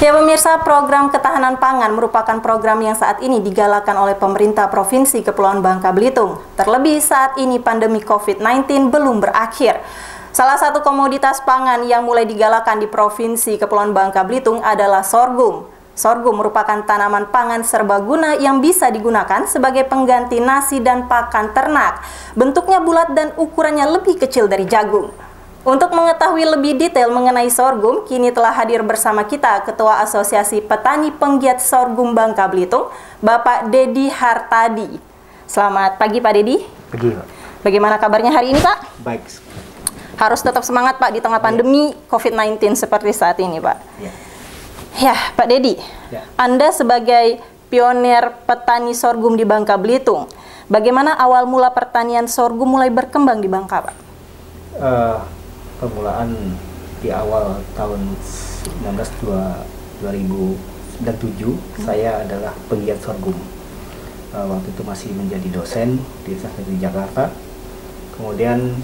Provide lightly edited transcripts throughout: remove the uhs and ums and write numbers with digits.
Ya pemirsa, program ketahanan pangan merupakan program yang saat ini digalakan oleh pemerintah Provinsi Kepulauan Bangka Belitung. Terlebih saat ini pandemi COVID-19 belum berakhir. Salah satu komoditas pangan yang mulai digalakan di Provinsi Kepulauan Bangka Belitung adalah sorghum. Sorghum merupakan tanaman pangan serbaguna yang bisa digunakan sebagai pengganti nasi dan pakan ternak. Bentuknya bulat dan ukurannya lebih kecil dari jagung. Untuk mengetahui lebih detail mengenai sorghum, kini telah hadir bersama kita Ketua Asosiasi Petani Penggiat Sorghum Bangka Belitung, Bapak Dedi Hartadi. Selamat pagi Pak Dedi. Pagi Pak. Bagaimana kabarnya hari ini Pak? Baik. Harus tetap semangat Pak di tengah pandemi COVID-19 seperti saat ini Pak. Ya Pak Dedi, Anda sebagai pionir petani sorghum di Bangka Belitung, bagaimana awal mula pertanian sorghum mulai berkembang di Bangka Pak? Permulaan di awal tahun 2007 saya adalah penggiat sorghum. Waktu itu masih menjadi dosen di Universitas Negeri Jakarta. Kemudian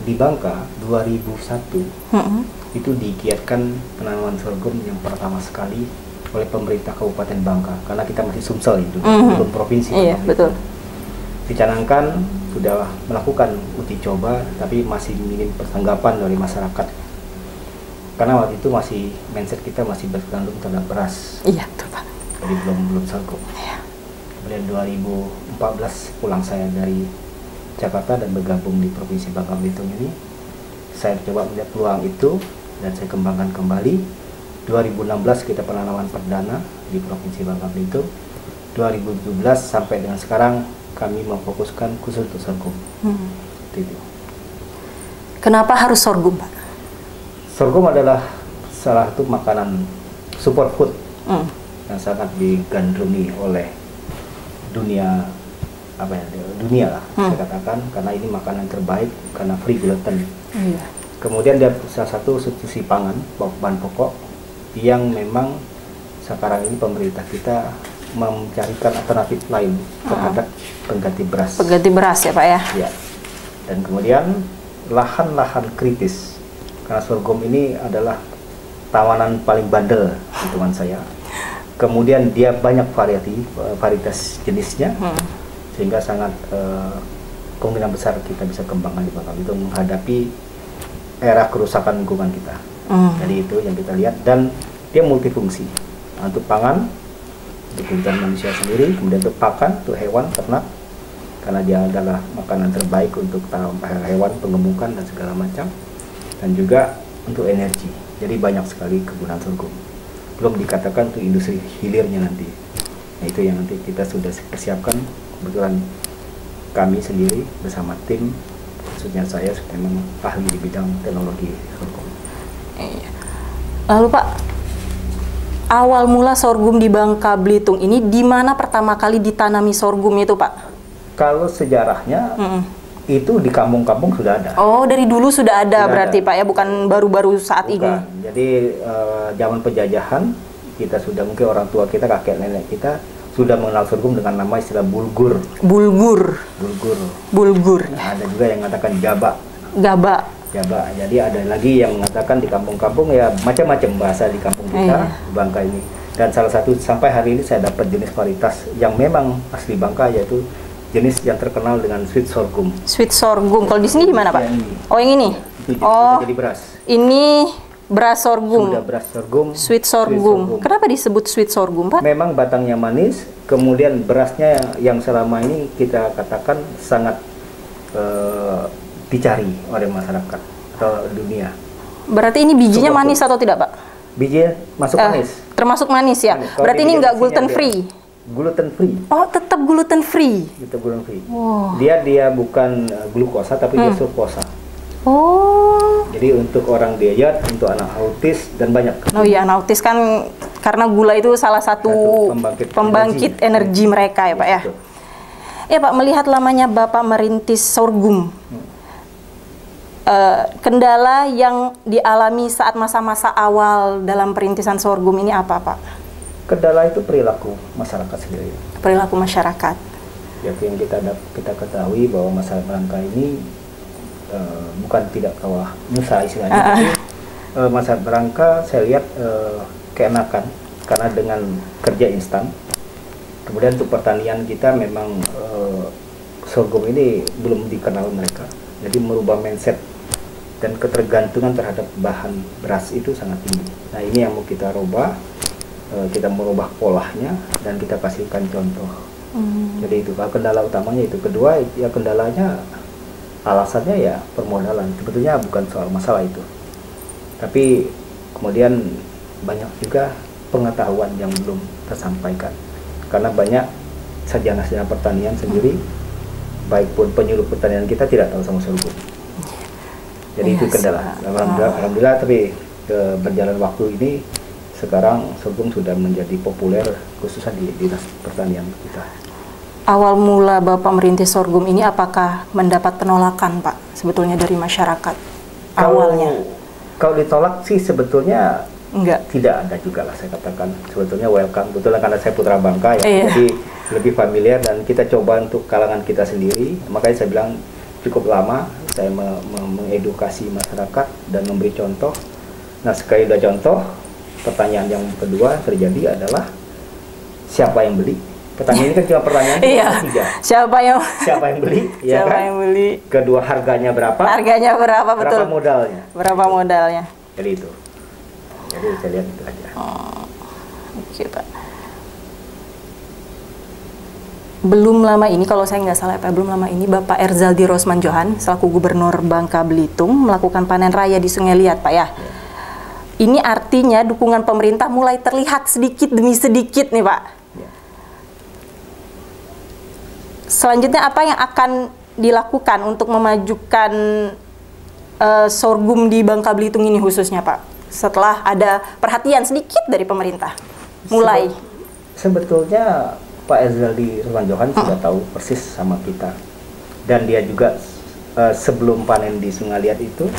di Bangka 2001 itu digiatkan penanaman sorghum yang pertama sekali oleh pemerintah Kabupaten Bangka, karena kita masih Sumsel itu, belum provinsi. Iya, betul. Dicanangkan sudah melakukan uji coba, tapi masih minim pertanggapan dari masyarakat, karena waktu itu masih mindset kita masih bergantung terhadap beras. Iya, betul Pak. Jadi belum sorghum. Iya. Kemudian 2014 pulang saya dari Jakarta dan bergabung di Provinsi Bangka Belitung ini. Saya coba melihat peluang itu dan saya kembangkan kembali. 2016 kita penanaman perdana di Provinsi Bangka Belitung. 2017 sampai dengan sekarang kami memfokuskan khusus untuk sorghum. Itu. Kenapa harus sorghum Pak? Sorghum adalah salah satu makanan superfood yang sangat digandrungi oleh dunia dunia lah, saya katakan, karena ini makanan terbaik karena free gluten. Kemudian dia salah satu substitusi pangan, bahan pokok yang memang sekarang ini pemerintah kita mencarikan alternatif lain terhadap pengganti beras. Pengganti beras ya Pak ya? Ya. Dan kemudian lahan-lahan kritis, karena sorghum ini adalah tawanan paling bandel hitungan saya. Kemudian dia banyak varietas jenisnya, sehingga sangat kemungkinan besar kita bisa kembangkan di Bangka Belitung menghadapi era kerusakan lingkungan kita. Jadi itu yang kita lihat, dan dia multifungsi untuk pangan, untuk kebutuhan manusia sendiri, kemudian untuk pakan, untuk hewan, ternak, karena dia adalah makanan terbaik untuk hewan, pengemukan dan segala macam, dan juga untuk energi. Jadi banyak sekali kegunaan sorghum. Belum dikatakan untuk industri hilirnya nanti. Nah, itu yang nanti kita sudah persiapkan. Kebetulan kami sendiri bersama tim, khususnya saya memang ahli di bidang teknologi sorghum. Lalu Pak, awal mula sorghum di Bangka Belitung ini di mana pertama kali ditanami sorghum itu Pak? Kalau sejarahnya itu di kampung-kampung sudah ada. Oh, dari dulu sudah ada berarti Pak ya, bukan baru-baru saat ini. Jadi zaman penjajahan kita sudah, mungkin orang tua kita, kakek nenek kita sudah mengenal sorghum dengan nama istilah bulgur. Bulgur. Nah, ada juga yang mengatakan gaba. Jadi ada lagi yang mengatakan di kampung-kampung, ya macam-macam bahasa di kampung kita, Bangka ini. Dan salah satu sampai hari ini saya dapat jenis varietas yang memang asli Bangka, yaitu jenis yang terkenal dengan sweet sorghum. Sweet sorghum. Kalau di sini gimana Pak? Oh, yang ini. Itu jadi beras. Ini beras sorghum. Sudah beras sorghum. Sweet sorghum. Kenapa disebut sweet sorghum Pak? Memang batangnya manis, kemudian berasnya yang selama ini kita katakan sangat dicari oleh masyarakat atau dunia. Berarti ini bijinya manis atau tidak Pak? Bijinya masuk manis. Termasuk manis ya. Berarti ini nggak gluten free. Gluten free. Oh, tetap gluten free. Tetap gluten free. Dia bukan glukosa, tapi dia sulfosa. Oh. Jadi untuk orang diet, untuk anak autis dan banyak. Oh iya, anak autis kan karena gula itu salah satu pembangkit energi mereka ya Pak ya. Ya Pak, melihat lamanya Bapak merintis sorghum, kendala yang dialami saat masa-masa awal dalam perintisan sorghum ini apa Pak? Kendala itu perilaku masyarakat sendiri. Perilaku masyarakat. Ya, yang kita ketahui bahwa masyarakat Bangka ini bukan tidak kawah Nusa istilahnya, tapi masyarakat Bangka saya lihat keenakan karena dengan kerja instan. Kemudian untuk pertanian kita memang sorghum ini belum dikenal mereka, jadi merubah mindset dan ketergantungan terhadap bahan beras itu sangat tinggi. Nah ini yang mau kita rubah, kita merubah polanya dan kita kasihkan contoh. Jadi itu kendala utamanya itu. Kedua ya kendalanya alasannya ya permodalan. Sebetulnya bukan soal masalah itu, tapi kemudian banyak juga pengetahuan yang belum tersampaikan. Karena banyak sarjana-sarjana pertanian sendiri, baik pun penyuluh pertanian kita tidak tahu sama sorghum. Jadi itu kendala. Alhamdulillah, tapi berjalan waktu ini sekarang sorghum sudah menjadi populer khususnya di dinas pertanian kita. Awal mula Bapak merintis sorghum ini apakah mendapat penolakan Pak sebetulnya dari masyarakat awalnya? Kalau ditolak sih sebetulnya enggak, tidak ada juga lah, saya katakan sebetulnya welcome. Betul karena saya putra bangka ya, iya. Jadi lebih familiar dan kita coba untuk kalangan kita sendiri. Makanya saya bilang cukup lama saya mengedukasi masyarakat dan memberi contoh. Nah sekali udah contoh, pertanyaan yang kedua terjadi adalah siapa yang beli? Pertanyaan ini kan cuma pertanyaan iya. Tiga. Siapa yang beli? Ya siapa kan? yang beli? Kedua harganya berapa? Harganya berapa, betul? Berapa modalnya? Berapa modalnya? Jadi itu. Jadi saya lihat itu aja. Oke Pak. Belum lama ini, kalau saya nggak salah Pak, belum lama ini Bapak Erzaldi Rosman Johan selaku Gubernur Bangka Belitung melakukan panen raya di Sungai Liat Pak ya. Ini artinya dukungan pemerintah mulai terlihat sedikit demi sedikit nih Pak. Selanjutnya apa yang akan dilakukan untuk memajukan sorghum di Bangka Belitung ini khususnya Pak? Setelah ada perhatian sedikit dari pemerintah, mulai. Sebetulnya Pak Erzaldi Rosman Johan sudah tahu persis sama kita. Dan dia juga sebelum panen di Sungai Liat itu,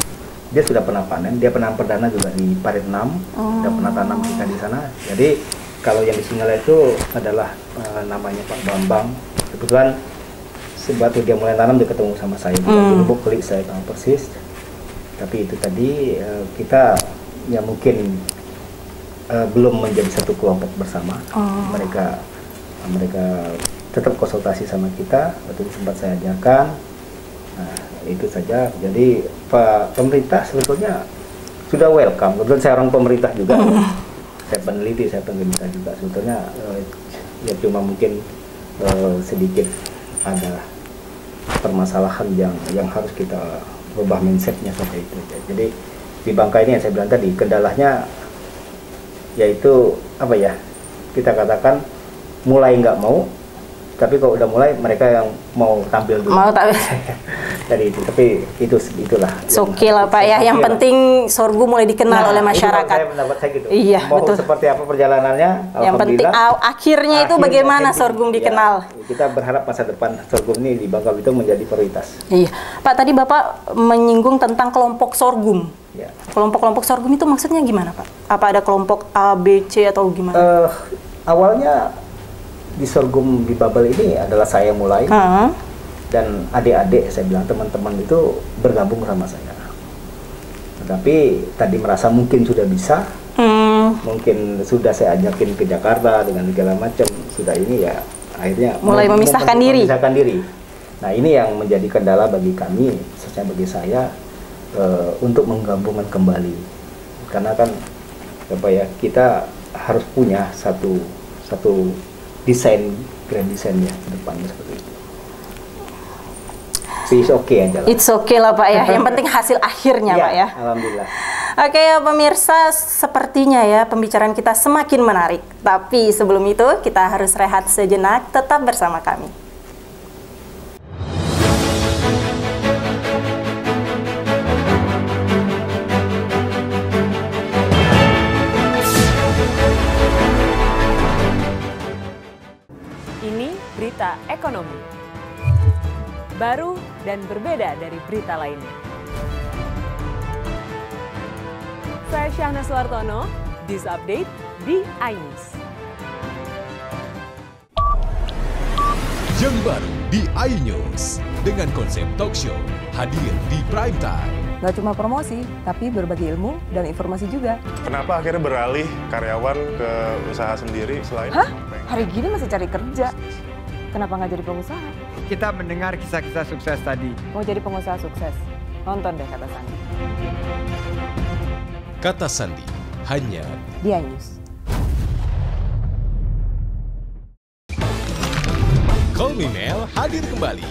dia sudah pernah panen. Dia pernah perdana juga di Parit 6, sudah pernah tanam kita di sana. Jadi kalau yang di Sungai Liat itu adalah namanya Pak Bambang. Kebetulan sebatu dia mulai tanam dia ketemu sama saya. Di Lubuk Klik saya tahu persis. Tapi itu tadi kita ya mungkin belum menjadi satu kelompok bersama. Mereka tetap konsultasi sama kita, betul sempat saya ajarkan. Nah, itu saja. Jadi pemerintah sebetulnya sudah welcome. Kebetulan saya orang pemerintah juga. Saya peneliti, saya peneliti juga. Sebetulnya ya cuma mungkin sedikit ada permasalahan yang harus kita rubah mindsetnya sampai itu. Jadi di Bangka ini yang saya bilang tadi kendalanya yaitu apa ya, kita katakan mulai nggak mau, tapi kalau udah mulai mereka yang mau tampil dulu. Mau tampil. Jadi itu, tapi itulah. Oke lah Pak ya, yang penting sorghum mulai dikenal oleh masyarakat. Itu saya pendapat saya gitu. Iya, mau betul. Seperti apa perjalanannya, yang penting akhirnya itu bagaimana sorghum dikenal. Ya, kita berharap masa depan sorghum ini di Bangka Belitung menjadi prioritas. Iya, Pak tadi Bapak menyinggung tentang kelompok sorghum. Ya. Kelompok-kelompok sorghum itu maksudnya gimana Pak? Apa ada kelompok A, B, C atau gimana? Awalnya di sorghum di Babel ini adalah saya mulai. Dan adik-adik saya bilang teman-teman itu bergabung sama saya. Tetapi tadi merasa mungkin sudah bisa, mungkin sudah saya ajakin ke Jakarta dengan segala macam, sudah ini ya akhirnya mulai memisahkan diri. Nah ini yang menjadi kendala bagi kami, khususnya bagi saya untuk menggabungkan kembali, karena kan apa ya, kita harus punya satu desain, grand design ya ke depannya seperti itu. It's okay aja lah. It's okay lah Pak ya, yang penting hasil akhirnya Pak ya. Alhamdulillah. Oke ya pemirsa, sepertinya ya pembicaraan kita semakin menarik. Tapi sebelum itu kita harus rehat sejenak, tetap bersama kami. Ini berita ekonomi. Baru dan berbeda dari berita lainnya. Saya Syahna Suartono, This Update di iNews. Yang baru di iNews dengan konsep talk show hadir di prime time. Nggak cuma promosi, tapi berbagi ilmu dan informasi juga. Kenapa akhirnya beralih karyawan ke usaha sendiri selain... Hah? Hari gini masih cari kerja. Kenapa nggak jadi pengusaha? Kita mendengar kisah-kisah sukses tadi. Mau jadi pengusaha sukses? Nonton deh Kata Sandi. Kata Sandi, hanya di iNews. Call Me Mel hadir kembali.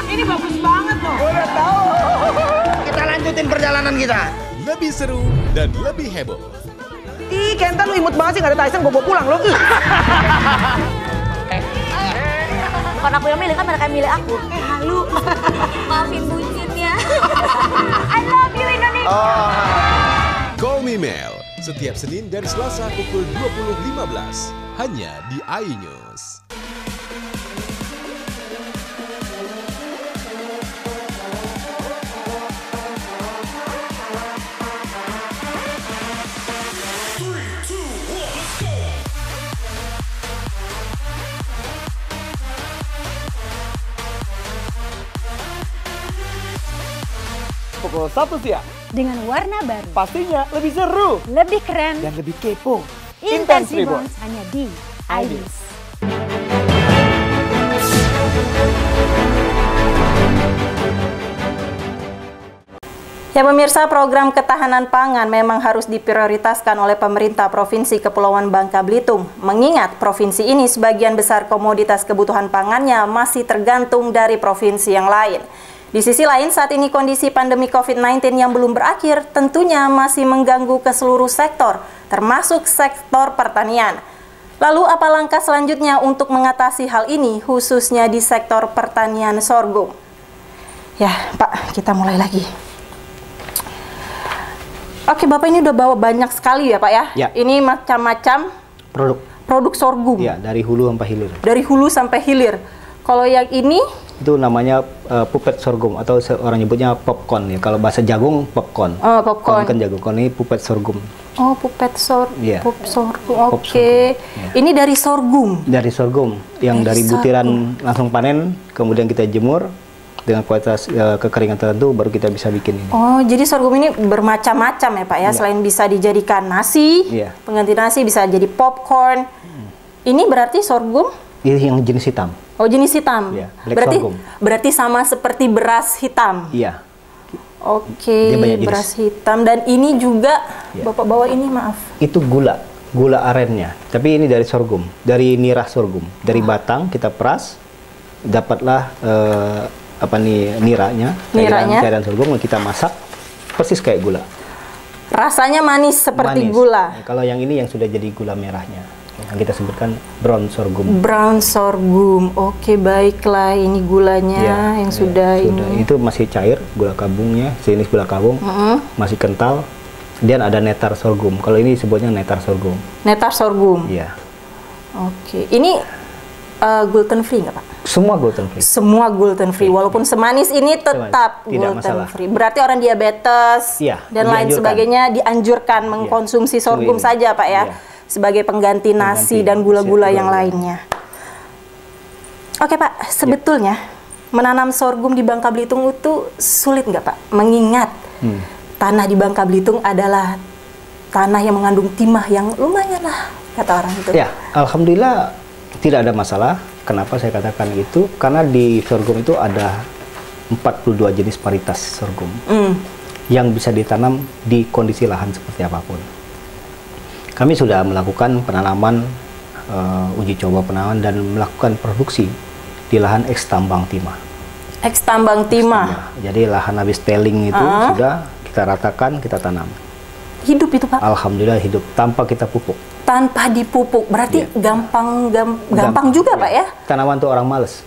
Ini bagus banget loh. Udah tahu. Kita lanjutin perjalanan kita. Lebih seru dan lebih heboh. Ih, Kenta lu imut banget sih, gak ada Tyson, gue bawa pulang lo. Bukan aku yang milih, kan mereka yang milih aku. Halu. Maafin bucinnya. I love you Indonesia. Oh. Call Me Mel, setiap Senin dan Selasa pukul 20.15. Hanya di iNews. Pukul 1 siang. Dengan warna baru. Pastinya lebih seru. Lebih keren. Dan lebih kepo. Intense Reborn. Hanya di iNews. Ya pemirsa, program ketahanan pangan memang harus diprioritaskan oleh pemerintah Provinsi Kepulauan Bangka Belitung. Mengingat provinsi ini sebagian besar komoditas kebutuhan pangannya masih tergantung dari provinsi yang lain. Di sisi lain, saat ini kondisi pandemi COVID-19 yang belum berakhir tentunya masih mengganggu ke seluruh sektor, termasuk sektor pertanian. Lalu apa langkah selanjutnya untuk mengatasi hal ini, khususnya di sektor pertanian sorghum? Ya Pak, kita mulai lagi. Oke, Bapak ini udah bawa banyak sekali ya Pak ya? Ya. Ini macam-macam produk sorghum. Ya, dari hulu sampai hilir. Dari hulu sampai hilir. Kalau yang ini? Itu namanya pupet sorghum atau orang nyebutnya popcorn ya. Kalau bahasa jagung popcorn. Oh, popcorn. Kan jagung. Kalau ini pupet sorghum. Oh, pupet sorghum. Yeah. Sorghum. Oke. Yeah. Ini dari sorghum. Dari sorghum yang dari butiran langsung panen, kemudian kita jemur dengan kualitas kekeringan tertentu, baru kita bisa bikin ini. Oh, jadi sorghum ini bermacam-macam ya Pak ya. Selain bisa dijadikan nasi, pengganti nasi, bisa jadi popcorn. Ini berarti sorghum? Ini yang jenis hitam. Oh, jenis hitam. Ya, berarti sama seperti beras hitam. Iya. Oke, beras hitam. Dan ini juga Bapak bawa ini, maaf. Itu gula arennya. Tapi ini dari sorghum, dari nirah sorghum. Dari batang kita peras, dapatlah niranya. Cairan sorghum kita masak persis kayak gula. Rasanya manis seperti gula. Kalau yang ini yang sudah jadi gula merahnya. Yang kita sebutkan brown sorghum. Brown sorghum. Oke, baiklah, ini gulanya yang sudah ini. Itu masih cair, gula kabungnya, sejenis gula kabung. Masih kental. Dan ada netar sorghum. Kalau ini sebutnya netar sorghum. Netar sorghum. Iya. Oke. Ini gluten free nggak Pak? Semua gluten free. Semua gluten free. Walaupun semanis ini tetap gluten free. Berarti orang diabetes dan lain sebagainya dianjurkan mengkonsumsi sorghum saja Pak ya. Sebagai pengganti nasi dan gula-gula yang lainnya. Oke Pak, sebetulnya menanam sorghum di Bangka Belitung itu sulit nggak Pak? Mengingat tanah di Bangka Belitung adalah tanah yang mengandung timah yang lumayan lah, kata orang itu. Ya, alhamdulillah tidak ada masalah. Kenapa saya katakan itu? Karena di sorghum itu ada 42 jenis varietas sorghum yang bisa ditanam di kondisi lahan seperti apapun. Kami sudah melakukan penanaman, uji coba penanaman dan melakukan produksi di lahan eks tambang timah. Eks tambang timah. Jadi lahan habis teling itu sudah kita ratakan, kita tanam. Hidup itu Pak? Alhamdulillah hidup, tanpa kita pupuk. Tanpa dipupuk, berarti gampang juga Pak ya? Tanaman tuh orang males.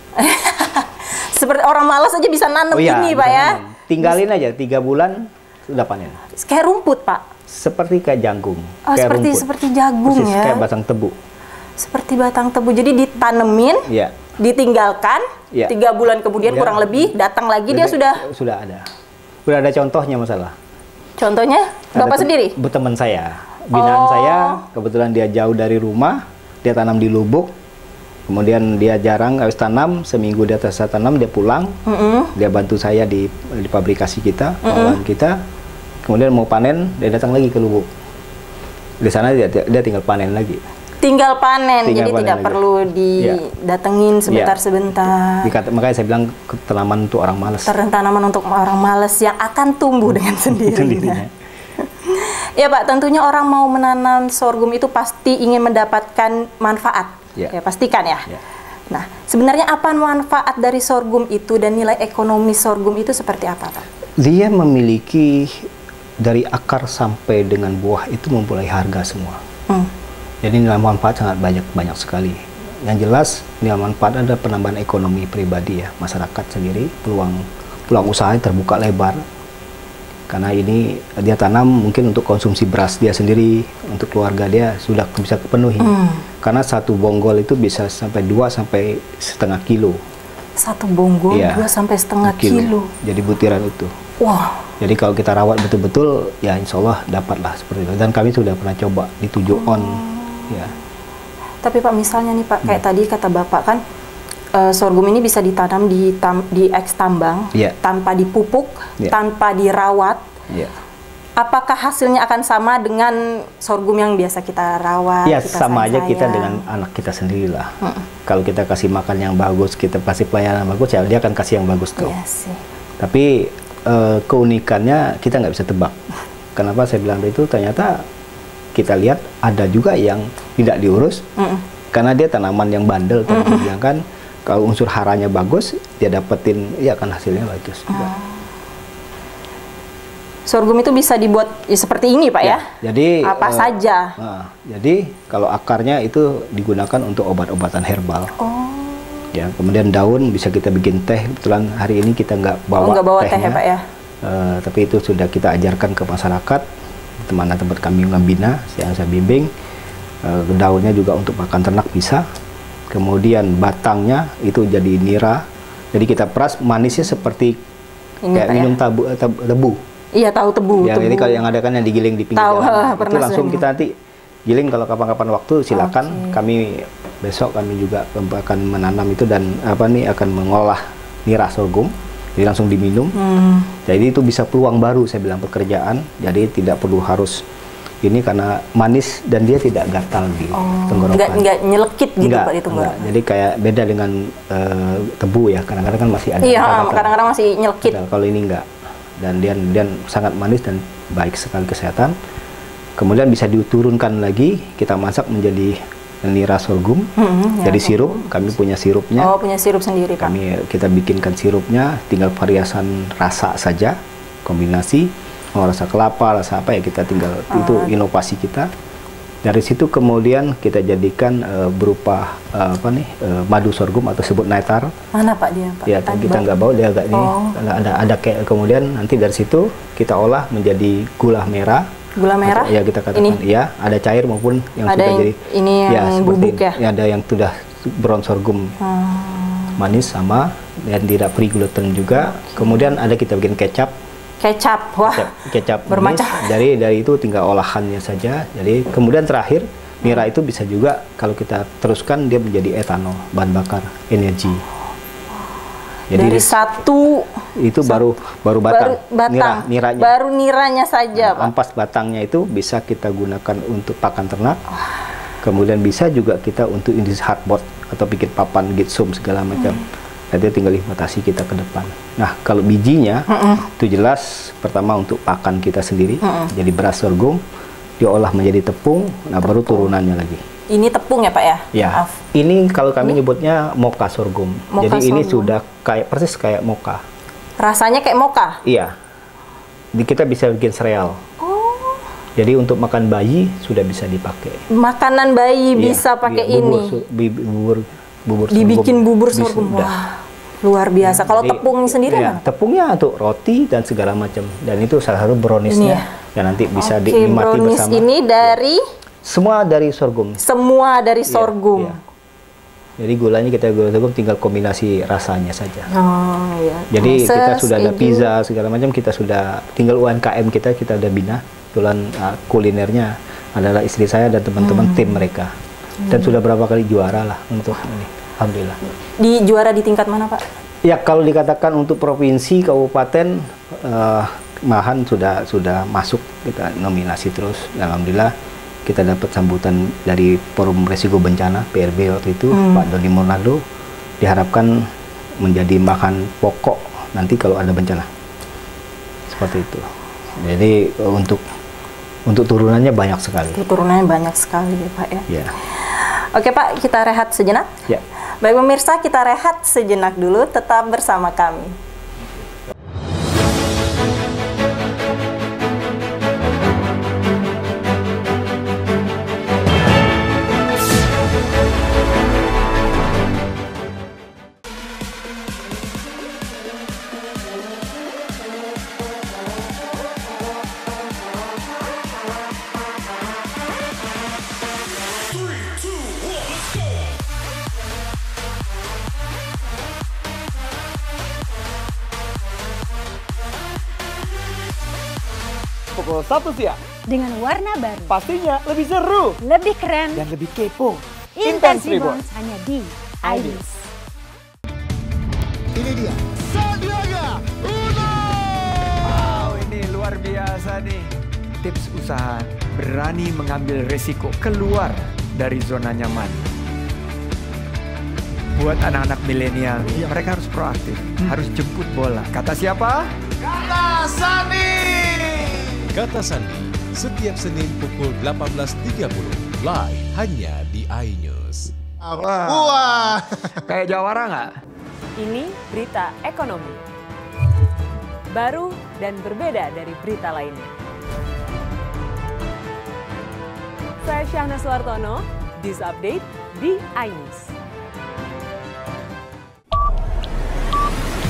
Seperti orang malas aja bisa nanam ini Pak ya? Tinggalin aja, 3 bulan sudah panen. Kayak rumput Pak? Seperti kayak jagung. Oh, kayak seperti jagung. Persis, kayak batang tebu. Seperti batang tebu. Jadi ditanemin, ditinggalkan, 3 bulan kemudian kurang lebih datang lagi dia sudah ada. Sudah ada contohnya masalah. Contohnya Bapak sendiri? Teman saya. Binaan saya, kebetulan dia jauh dari rumah, dia tanam di Lubuk. Kemudian dia jarang habis tanam, seminggu di atas tanam dia pulang, dia bantu saya di pabrikasi kita, pengolahan kita. Kemudian mau panen, dia datang lagi ke Lubuk. Di sana dia tinggal panen lagi. Tinggal panen, jadi panen tidak lagi. perlu didatengin sebentar-sebentar. Makanya saya bilang tanaman untuk orang malas. Tanaman untuk orang malas yang akan tumbuh dengan sendirinya. Ya Pak, tentunya orang mau menanam sorghum itu pasti ingin mendapatkan manfaat. Ya pastikan ya. Nah, sebenarnya apa manfaat dari sorghum itu dan nilai ekonomi sorghum itu seperti apa Pak? Dia memiliki dari akar sampai dengan buah itu mempunyai harga semua. Jadi nilai manfaat sangat banyak sekali. Yang jelas nilai manfaat ada penambahan ekonomi pribadi ya, masyarakat sendiri, peluang usaha terbuka lebar. Karena ini dia tanam mungkin untuk konsumsi beras dia sendiri, untuk keluarga dia sudah bisa kepenuhi. Karena satu bonggol itu bisa sampai 2,5 kilo. Satu bonggol 2,5 kilo. Jadi butiran itu. Wah. Jadi kalau kita rawat betul-betul, ya insya Allah dapatlah seperti itu. Dan kami sudah pernah coba di 7 on. Ya. Tapi Pak, misalnya nih Pak, kayak tadi kata Bapak kan, sorghum ini bisa ditanam di eks tambang, tanpa dipupuk, tanpa dirawat. Apakah hasilnya akan sama dengan sorghum yang biasa kita rawat? Ya, sama aja kita dengan anak kita sendiri lah. Kalau kita kasih makan yang bagus, kita kasih pelayanan bagus, ya dia akan kasih yang bagus tuh. Iya sih. Tapi keunikannya kita nggak bisa tebak. Kenapa saya bilang itu? Ternyata kita lihat ada juga yang tidak diurus, karena dia tanaman yang bandel. Tadi bilang kan, kalau unsur haranya bagus, dia dapetin, ya akan hasilnya bagus juga. Sorghum itu bisa dibuat ya seperti ini Pak ya? Jadi apa saja? Jadi kalau akarnya itu digunakan untuk obat-obatan herbal. Ya, kemudian daun bisa kita bikin teh. Kebetulan hari ini kita nggak bawa teh ya Pak ya? Tapi itu sudah kita ajarkan ke masyarakat. Teman tempat kami membina, yang saya bimbing. Daunnya juga untuk pakan ternak bisa. Kemudian batangnya itu jadi nira. Jadi kita peras, manisnya seperti ini, kayak minum tebu. Iya, tahu tebu. Ya, jadi kalau yang ada kan yang digiling di pinggir jalan. Itu langsung kita nanti giling kalau kapan-kapan waktu silakan. Kami besok kami juga akan menanam itu dan akan mengolah nira sorghum. Jadi langsung diminum. Jadi itu bisa peluang baru saya bilang pekerjaan. Jadi tidak perlu harus ini karena manis dan dia tidak gatal di tenggorokan. Nggak nyelekit gitu Pak di tenggorokan. Jadi kayak beda dengan tebu ya. Kadang-kadang kan masih ada. Iya, kadang-kadang masih nyelekit. Kalau ini enggak. Dan dia sangat manis dan baik sekali kesehatan. Kemudian bisa diturunkan lagi, kita masak menjadi nira sorghum. Jadi sirup, kami punya sirupnya. Oh, punya sirup sendiri Pak. Kita bikinkan sirupnya, tinggal variasan rasa saja, kombinasi mau rasa kelapa, rasa apa ya kita tinggal itu inovasi kita. Dari situ kemudian kita jadikan berupa madu sorghum atau sebut nectar. Mana Pak dia Pak? Ya, kita nggak bawa, dia agak ini ada kayak kemudian nanti dari situ kita olah menjadi gula merah. Gula merah? Ya, kita katakan ini? Ya, ada cair maupun yang ada sudah yang, jadi ini yang bubuk ya? Ya, ada yang sudah brown sorghum. Manis sama dan tidak free gluten juga. Kemudian ada kita bikin kecap. Kecap, wah, kecap bermacam. Dari itu tinggal olahannya saja. Jadi kemudian terakhir nira itu bisa juga kalau kita teruskan dia menjadi etanol, bahan bakar energi. Jadi dari satu itu baru batang, niranya. Baru niranya saja, Pak. Ampas batangnya itu bisa kita gunakan untuk pakan ternak. Kemudian bisa juga kita untuk industri hardboard atau bikin papan gitsum segala macam. Nanti tinggal implementasi kita ke depan. Nah, kalau bijinya itu jelas pertama untuk pakan kita sendiri. Jadi beras sorghum diolah menjadi tepung, nah baru turunannya lagi. Ini tepung ya Pak ya? Ya. Maaf. Ini kalau kami nyebutnya mocha sorghum. Jadi ini sudah kayak persis kayak mocha. Rasanya kayak mocha? Iya. Jadi kita bisa bikin sereal. Jadi untuk makan bayi sudah bisa dipakai. Makanan bayi bisa pakai ini. Bubur dibikin bubur sorghum. Wah, luar biasa. Kalau tepung sendiri ya, tepungnya untuk roti dan segala macam. Dan itu salah satu browniesnya. Ya nanti bisa dinikmati brownies bersama. Ini dari semua dari sorghum. Semua dari sorghum. Ya. Jadi gulanya kita gula sorghum, tinggal kombinasi rasanya saja. Oh iya. Jadi kita sudah ada pizza segala macam, kita sudah tinggal UMKM kita udah bina. Kebetulan kulinernya adalah istri saya dan teman-teman tim mereka. Dan sudah berapa kali juara lah untuk ini. Alhamdulillah. Di juara di tingkat mana, Pak? Ya, kalau dikatakan untuk provinsi, kabupaten, malahan sudah masuk, kita nominasi terus. Alhamdulillah kita dapat sambutan dari Forum Resiko Bencana PRB waktu itu, Pak Doni Monardo, diharapkan menjadi bahan pokok nanti kalau ada bencana. Seperti itu. Jadi untuk turunannya banyak sekali. Turunannya banyak sekali ya, Pak ya. Ya. Oke Pak, kita rehat sejenak. Ya. Baik pemirsa, kita rehat sejenak dulu, tetap bersama kami. Pukul 1 siang. Dengan warna baru, Pastinya lebih seru lebih keren, dan lebih kepo. Intense Intense Reborn hanya di iNews. Ini dia, Sandiaga Uno! Wow, ini luar biasa nih. Tips usaha, berani mengambil resiko, keluar dari zona nyaman. Buat anak-anak milenial, mereka harus proaktif, harus jemput bola. Kata siapa? Kata Sandi! Kata Sandi, setiap Senin pukul 18.30, live hanya di iNews. Wah, kayak jawara nggak? Ini berita ekonomi. Baru dan berbeda dari berita lainnya. Saya Syahna Suartono, This Update di iNews.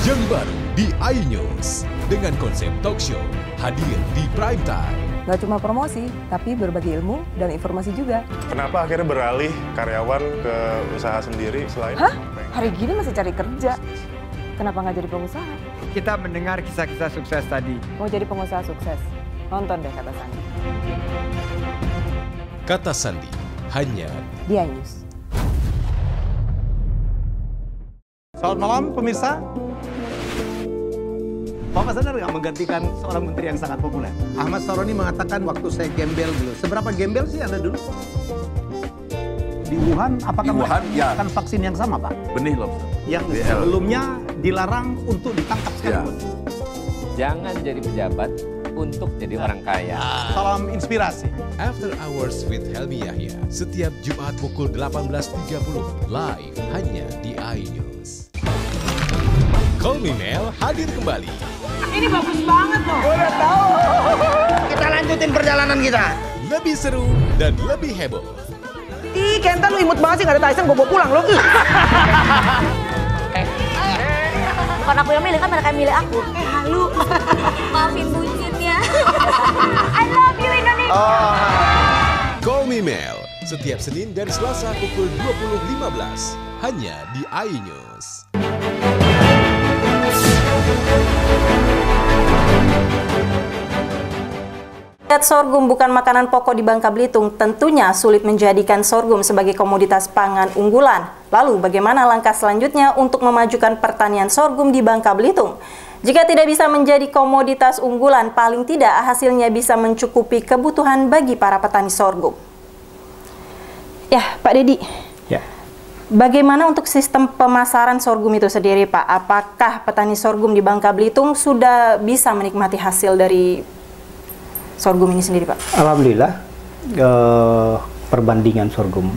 Yang baru di iNews dengan konsep talk show hadir di prime time. Gak cuma promosi, tapi berbagi ilmu dan informasi juga. Kenapa akhirnya beralih karyawan ke usaha sendiri selain? Hah? Hari gini masih cari kerja. Kenapa nggak jadi pengusaha? Kita mendengar kisah-kisah sukses tadi. Mau jadi pengusaha sukses? Nonton deh Kata Sandi. Kata Sandi, hanya Di iNews. Selamat malam pemirsa. Bapak sadar nggak menggantikan seorang menteri yang sangat populer? Ahmad Saroni mengatakan waktu saya gembel dulu. Seberapa gembel sih Anda dulu? Di Wuhan, apakah mereka menggunakan vaksin yang sama, Pak? Benih lobster. Yang sebelumnya dilarang untuk ditangkap sekalipun. Jangan jadi pejabat untuk jadi orang kaya. Salam inspirasi. After Hours with Helmi Yahya, setiap Jumat pukul 18.30, live hanya di iNews. Call Me Mel hadir kembali. Ini bagus banget loh. Udah tahu. Kita lanjutin perjalanan kita. Lebih seru dan lebih heboh. Ih, Kenta lu imut banget sih, gak ada Tyson, gue bawa pulang lo. Bukan aku yang milih, kan mereka yang milih aku. Halu. Maafin bucin ya. I love you Indonesia. Call Me Mel, setiap Senin dan Selasa pukul 20.15, hanya di iNews. Sorghum bukan makanan pokok di Bangka Belitung, tentunya sulit menjadikan sorghum sebagai komoditas pangan unggulan. Lalu bagaimana langkah selanjutnya untuk memajukan pertanian sorghum di Bangka Belitung? Jika tidak bisa menjadi komoditas unggulan, paling tidak hasilnya bisa mencukupi kebutuhan bagi para petani sorghum. Ya, Pak Dedi. Ya. Bagaimana untuk sistem pemasaran sorghum itu sendiri, Pak? Apakah petani sorghum di Bangka Belitung sudah bisa menikmati hasil dari sorghum ini sendiri, Pak? Alhamdulillah, perbandingan sorghum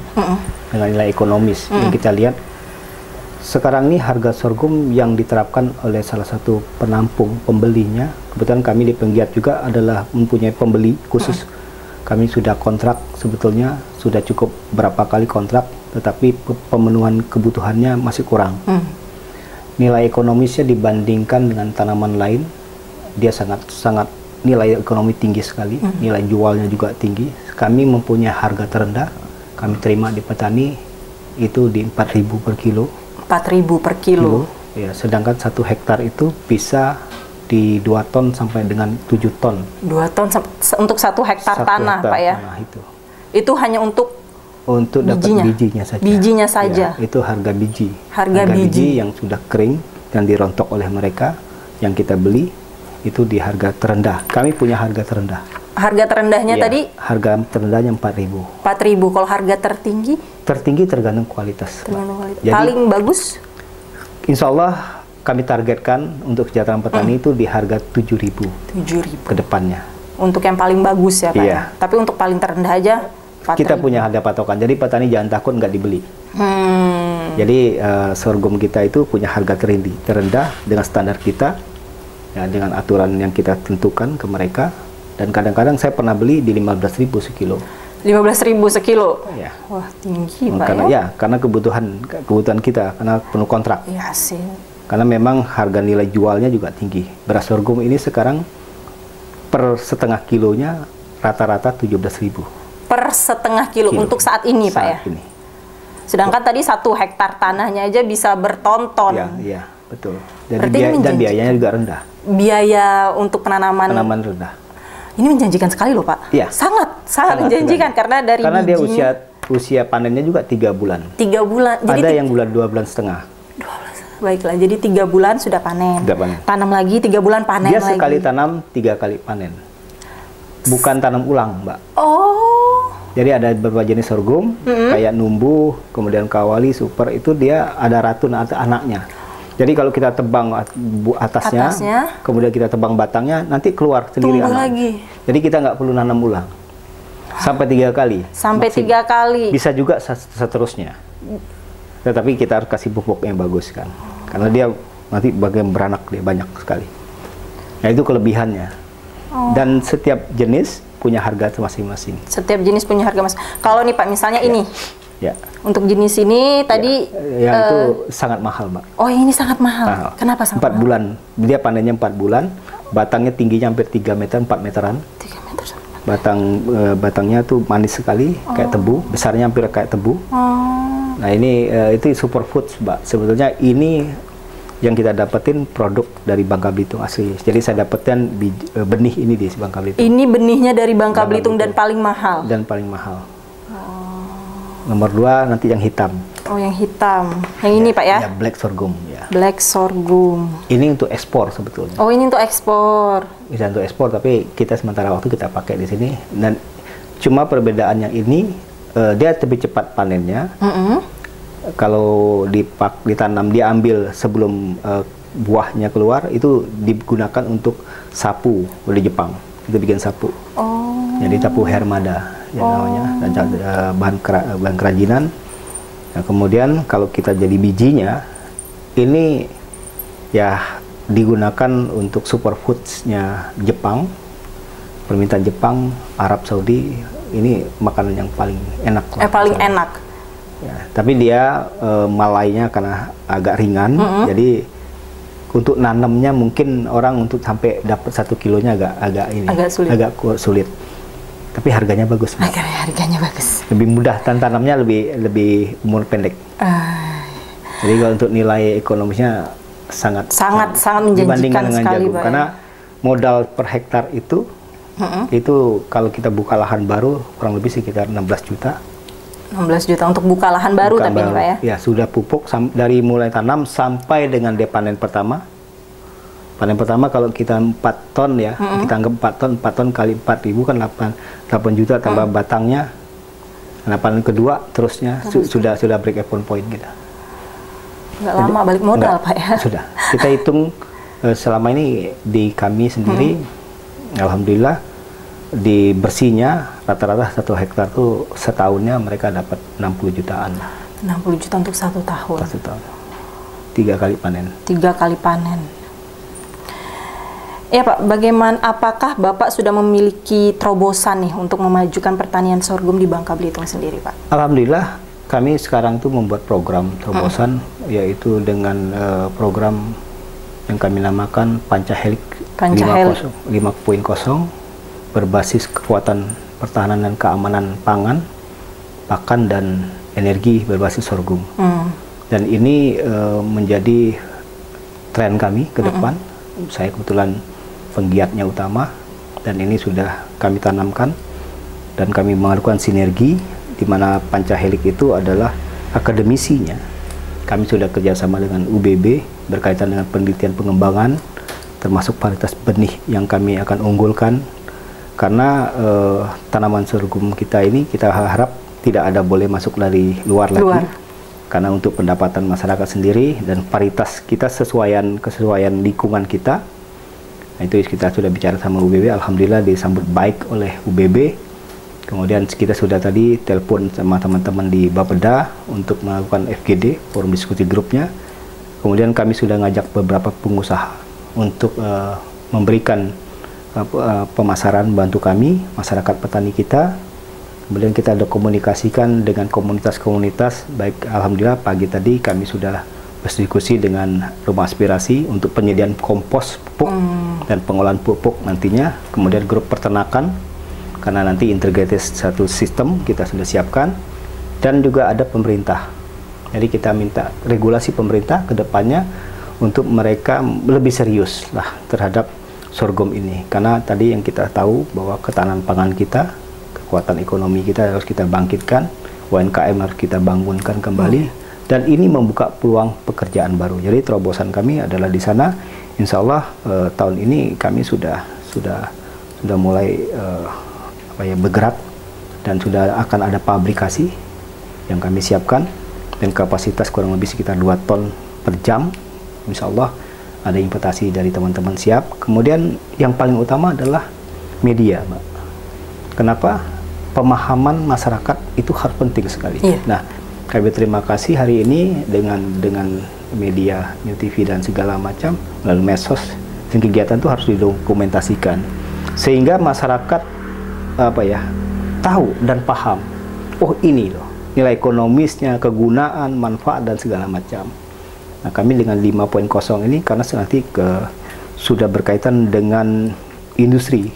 dengan nilai ekonomis yang kita lihat sekarang ini, harga sorghum yang diterapkan oleh salah satu penampung pembelinya, kebetulan kami di Penggiat juga adalah mempunyai pembeli khusus. Kami sudah kontrak, sebetulnya sudah cukup berapa kali kontrak, tetapi pemenuhan kebutuhannya masih kurang. Nilai ekonomisnya dibandingkan dengan tanaman lain, dia sangat nilai ekonomi tinggi sekali, nilai jualnya juga tinggi. Kami mempunyai harga terendah, kami terima di petani itu di 4.000 per kilo. 4.000 per kilo. Ya, sedangkan 1 hektar itu bisa di 2 ton sampai dengan 7 ton. 2 ton untuk 1 hektar tanah, Pak ya? Tanah itu. Itu hanya untuk Untuk dapat bijinya saja. Bijinya saja. Ya, itu harga biji. Harga biji yang sudah kering dan dirontok oleh mereka yang kita beli itu di harga terendah. Kami punya harga terendah. Harga terendahnya tadi? Harga terendahnya 4.000. 4.000. Kalau harga tertinggi? Tertinggi tergantung kualitas. Jadi, paling bagus? Insya Allah kami targetkan untuk kesejahteraan petani itu di harga 7.000. 7.000 ke depannya. Untuk yang paling bagus ya Pak ya? Tapi untuk paling terendah aja 4.000. Kita punya harga patokan, jadi petani jangan takut nggak dibeli. Jadi sorghum kita itu punya harga terendah dengan standar kita, ya, dengan aturan yang kita tentukan ke mereka. Dan kadang-kadang saya pernah beli di 15.000 sekilo. 15.000 sekilo? Ya. Wah tinggi Pak karena, ya? Karena kebutuhan kita, karena penuh kontrak. Iya sih. Karena memang harga nilai jualnya juga tinggi. Beras sorghum ini sekarang per setengah kilonya rata-rata 17.000. Per setengah kilo untuk saat ini Pak ya? Ini. Sedangkan tadi 1 hektar tanahnya aja bisa bertonton. Iya, betul. Jadi dan biayanya juga rendah. Biaya untuk penanaman rendah. Ini menjanjikan sekali loh Pak. Iya. Sangat menjanjikan karena dari dia usia panennya juga 3 bulan. 3 bulan. Jadi ada yang 2 bulan setengah. 12. Baiklah, jadi 3 bulan sudah panen. Tanam lagi 3 bulan panen lagi. Dia sekali tanam 3 kali panen. Bukan tanam ulang, Mbak. Oh. Jadi ada beberapa jenis sorghum, kayak numbuh, kemudian kawali, super, itu dia ada ratun atau anaknya. Jadi kalau kita tebang atasnya, kemudian kita tebang batangnya, nanti keluar sendiri anak. Lagi. Jadi kita nggak perlu nanam ulang. Sampai 3 kali. Sampai 3 kali. Bisa juga seterusnya. Tetapi kita harus kasih pupuk yang bagus kan. Karena dia nanti bagian beranak dia banyak sekali. Nah itu kelebihannya. Dan setiap jenis punya harga masing-masing. Setiap jenis punya harga masing. Kalau nih Pak, misalnya ini. Ya. Untuk jenis ini tadi itu sangat mahal, Mbak. Oh, ini sangat mahal. Kenapa sangat 4 bulan. Dia panennya 4 bulan. Batangnya tingginya hampir 3 meter, 4 meteran. 3 meter. Batangnya tuh manis sekali, kayak tebu. Besarnya hampir kayak tebu. Nah, ini itu superfood, Mbak. Sebetulnya ini yang kita dapetin produk dari Bangka Belitung asli. Jadi saya dapatkan benih ini di Bangka Belitung. Ini benihnya dari Bangka Belitung dan paling mahal. Dan paling mahal. Nomor 2 nanti yang hitam. Oh, yang hitam. Yang ini Pak ya? Ya, black sorghum. Ya. Black sorghum. Ini untuk ekspor sebetulnya. Oh, ini untuk ekspor. Bisa untuk ekspor, tapi kita sementara waktu kita pakai di sini. Dan cuma perbedaannya ini dia lebih cepat panennya. Kalau ditanam, diambil sebelum buahnya keluar, itu digunakan untuk sapu oleh Jepang. Itu bikin sapu. Jadi sapu Hermada yang namanya, dan bahan kerajinan. Nah, kemudian kalau kita jadi bijinya, ini ya digunakan untuk superfoods-nya Jepang, permintaan Jepang, Arab Saudi. Ini makanan yang paling enak. Paling enak. Ya, tapi dia malainya karena agak ringan, jadi untuk nanamnya mungkin orang untuk sampai dapat 1 kilonya agak sulit. Tapi harganya bagus. Harganya bagus. Lebih mudah dan tanamnya lebih umur pendek. Jadi kalau untuk nilai ekonomisnya sangat menjanjikan dengan sekali, jagung. Karena modal per hektar itu kalau kita buka lahan baru kurang lebih sekitar 16 juta. 16 juta untuk buka lahan baru tapi ini Pak ya? Ya, sudah pupuk dari mulai tanam sampai dengan dia panen pertama. Panen pertama kalau kita 4 ton ya, kita anggap 4 ton kali 4.000 kan 8 juta tambah batangnya. Nah, panen kedua terusnya sudah break even point kita. Nggak lama balik modal Pak ya? Sudah. Kita hitung selama ini di kami sendiri, alhamdulillah di bersihnya rata-rata 1 hektar tuh setahunnya mereka dapat 60 jutaan. 60 juta untuk 1 tahun. 1 tahun. 3 kali panen. 3 kali panen. Ya Pak, apakah Bapak sudah memiliki terobosan nih untuk memajukan pertanian sorghum di Bangka Belitung sendiri Pak? Alhamdulillah, kami sekarang tuh membuat program terobosan, yaitu dengan program yang kami namakan Pancahelik 5.0, berbasis kekuatan pertahanan dan keamanan pangan, pakan dan energi berbasis sorghum. Dan ini menjadi tren kami ke depan. Saya kebetulan penggiatnya utama, dan ini sudah kami tanamkan dan kami melakukan sinergi di di mana Pancahelik itu adalah akademisinya. Kami sudah kerjasama dengan UBB berkaitan dengan penelitian pengembangan, termasuk varietas benih yang kami akan unggulkan. Karena tanaman sorghum kita ini kita harap tidak ada boleh masuk dari luar lagi. Karena untuk pendapatan masyarakat sendiri dan varietas kita kesesuaian lingkungan kita. Nah, itu kita sudah bicara sama UBB, alhamdulillah disambut baik oleh UBB. Kemudian kita sudah tadi telepon sama teman-teman di Bapeda untuk melakukan FGD, forum diskusi grupnya. Kemudian kami sudah ngajak beberapa pengusaha untuk memberikan pemasaran bantu kami, masyarakat petani kita. Kemudian kita ada komunikasikan dengan komunitas-komunitas, baik alhamdulillah pagi tadi kami sudah berdiskusi dengan rumah aspirasi untuk penyediaan kompos pupuk dan pengolahan pupuk nantinya. Kemudian grup peternakan, karena nanti integrated satu sistem kita sudah siapkan. Dan juga ada pemerintah. Jadi kita minta regulasi pemerintah ke depannya untuk mereka lebih serius lah terhadap sorghum ini. Karena tadi yang kita tahu bahwa ketahanan pangan kita, kekuatan ekonomi kita harus kita bangkitkan, UMKM harus kita bangunkan kembali, dan ini membuka peluang pekerjaan baru. Jadi terobosan kami adalah di sana. Insya Allah tahun ini kami sudah mulai bergerak dan sudah akan ada pabrikasi yang kami siapkan dan kapasitas kurang lebih sekitar 2 ton per jam. Insya Allah ada investasi dari teman-teman siap. Kemudian yang paling utama adalah media, Mbak. Kenapa? Pemahaman masyarakat itu harus penting sekali. Nah, kami terima kasih hari ini dengan media, New TV dan segala macam melalui medsos, dan kegiatan itu harus didokumentasikan sehingga masyarakat tahu dan paham. Oh, ini loh nilai ekonomisnya, kegunaan, manfaat dan segala macam. Nah, kami dengan 5.0 ini karena nanti sudah berkaitan dengan industri.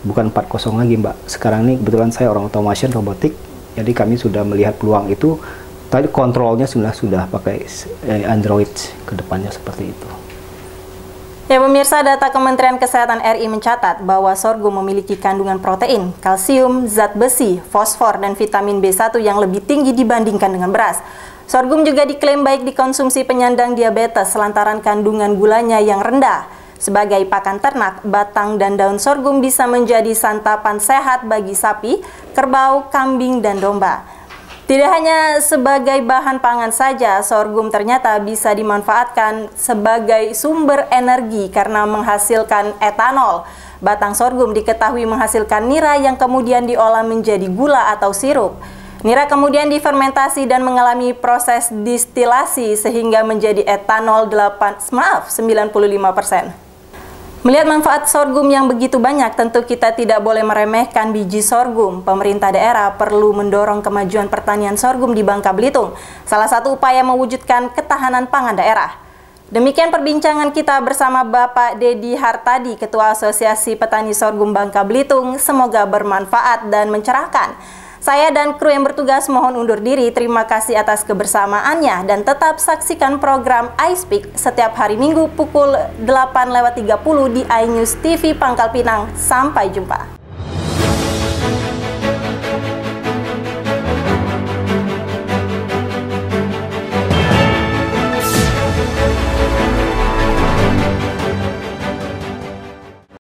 Bukan 4.0 lagi, Mbak. Sekarang ini kebetulan saya orang automation robotik, jadi kami sudah melihat peluang itu. Tadi kontrolnya sudah pakai Android ke depannya seperti itu. Ya pemirsa, data Kementerian Kesehatan RI mencatat bahwa sorghum memiliki kandungan protein, kalsium, zat besi, fosfor, dan vitamin B1 yang lebih tinggi dibandingkan dengan beras. Sorghum juga diklaim baik dikonsumsi penyandang diabetes lantaran kandungan gulanya yang rendah. Sebagai pakan ternak, batang dan daun sorghum bisa menjadi santapan sehat bagi sapi, kerbau, kambing, dan domba. Tidak hanya sebagai bahan pangan saja, sorghum ternyata bisa dimanfaatkan sebagai sumber energi karena menghasilkan etanol. Batang sorghum diketahui menghasilkan nira yang kemudian diolah menjadi gula atau sirup. Nira kemudian difermentasi dan mengalami proses distilasi sehingga menjadi etanol 95%. Melihat manfaat sorghum yang begitu banyak, tentu kita tidak boleh meremehkan biji sorghum. Pemerintah daerah perlu mendorong kemajuan pertanian sorghum di Bangka Belitung, salah satu upaya mewujudkan ketahanan pangan daerah. Demikian perbincangan kita bersama Bapak Dedi Hartadi, Ketua Asosiasi Petani Sorghum Bangka Belitung. Semoga bermanfaat dan mencerahkan. Saya dan kru yang bertugas mohon undur diri. Terima kasih atas kebersamaannya dan tetap saksikan program iSpeak setiap hari Minggu pukul 8:30 di iNews TV Pangkal Pinang. Sampai jumpa.